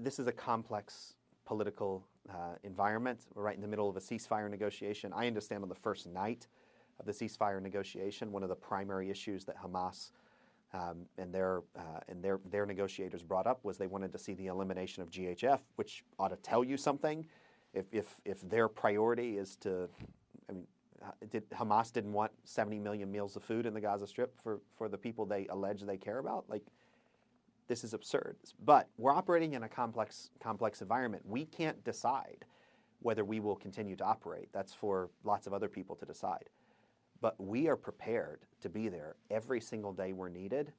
this is a complex political environment. We're right in the middle of a ceasefire negotiation. I understand on the first night of the ceasefire negotiation, one of the primary issues that Hamas and their negotiators brought up was they wanted to see the elimination of GHF, which ought to tell you something. If their priority is to, Hamas didn't want 70 million meals of food in the Gaza Strip for the people they allege they care about. Like, this is absurd. But we're operating in a complex environment. We can't decide whether we will continue to operate. That's for lots of other people to decide. But we are prepared to be there every single day we're needed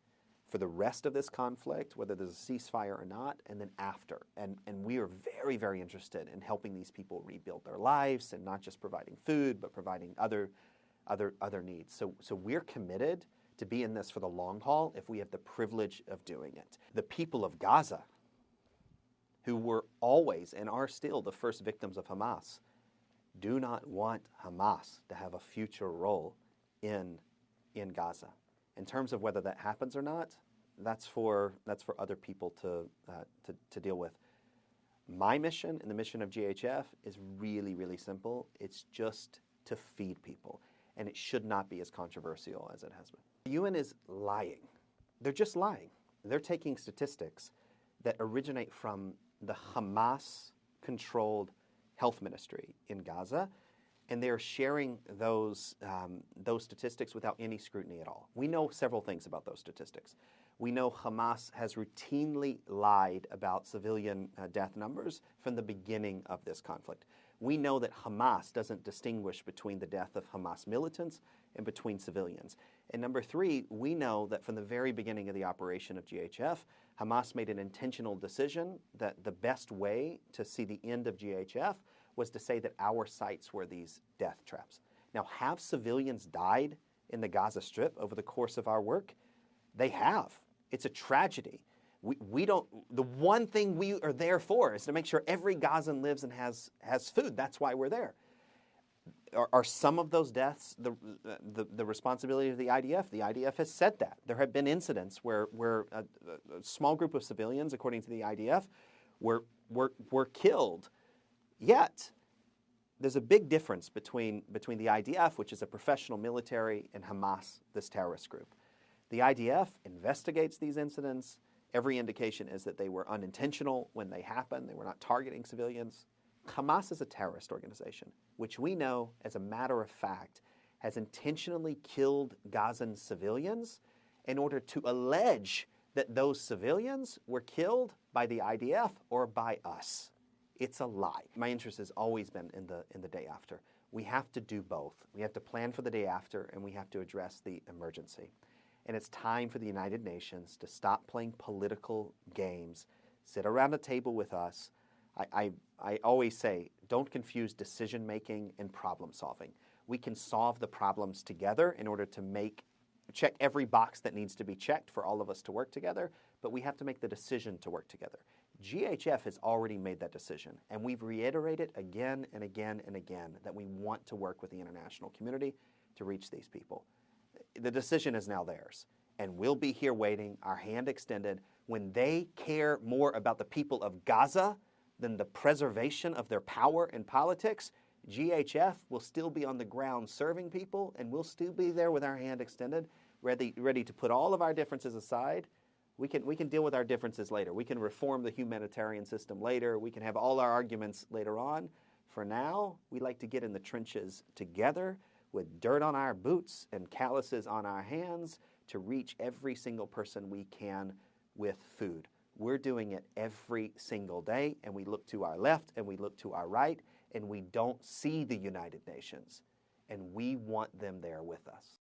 for the rest of this conflict, whether there's a ceasefire or not, and then after. And we are very, very interested in helping these people rebuild their lives and not just providing food, but providing other needs. So we're committed to be in this for the long haul if we have the privilege of doing it. The people of Gaza, who were always and are still the first victims of Hamas, do not want Hamas to have a future role in Gaza. In terms of whether that happens or not, that's for other people to deal with. My mission and the mission of GHF is really, really simple. It's just to feed people, and it should not be as controversial as it has been. The UN is lying. They're just lying. They're taking statistics that originate from the Hamas-controlled health ministry in Gaza, and they're sharing those statistics without any scrutiny at all. We know several things about those statistics. We know Hamas has routinely lied about civilian death numbers from the beginning of this conflict. We know that Hamas doesn't distinguish between the death of Hamas militants and between civilians. And number three, we know that from the very beginning of the operation of GHF, Hamas made an intentional decision that the best way to see the end of GHF was to say that our sites were these death traps. Now, have civilians died in the Gaza Strip over the course of our work? They have. It's a tragedy. We don't. The one thing we are there for is to make sure every Gazan lives and has food. That's why we're there. Are some of those deaths the responsibility of the IDF? The IDF has said that. There have been incidents where a small group of civilians, according to the IDF, were killed. Yet, there's a big difference between the IDF, which is a professional military, and Hamas, this terrorist group. The IDF investigates these incidents. Every indication is that they were unintentional when they happened. They were not targeting civilians. Hamas is a terrorist organization, which we know, as a matter of fact, has intentionally killed Gazan civilians in order to allege that those civilians were killed by the IDF or by us. It's a lie. My interest has always been in the day after. We have to do both. We have to plan for the day after, and we have to address the emergency. And it's time for the United Nations to stop playing political games, sit around a table with us. I always say, don't confuse decision-making and problem-solving. We can solve the problems together in order to check every box that needs to be checked for all of us to work together, but we have to make the decision to work together. GHF has already made that decision, and we've reiterated again and again and again that we want to work with the international community to reach these people. The decision is now theirs, and we'll be here waiting, our hand extended. When they care more about the people of Gaza than the preservation of their power and politics, GHF will still be on the ground serving people, and we'll still be there with our hand extended, ready to put all of our differences aside. We can deal with our differences later. We can reform the humanitarian system later. We can have all our arguments later on. For now, we like to get in the trenches together with dirt on our boots and calluses on our hands to reach every single person we can with food. We're doing it every single day, and we look to our left and we look to our right, and we don't see the United Nations, and we want them there with us.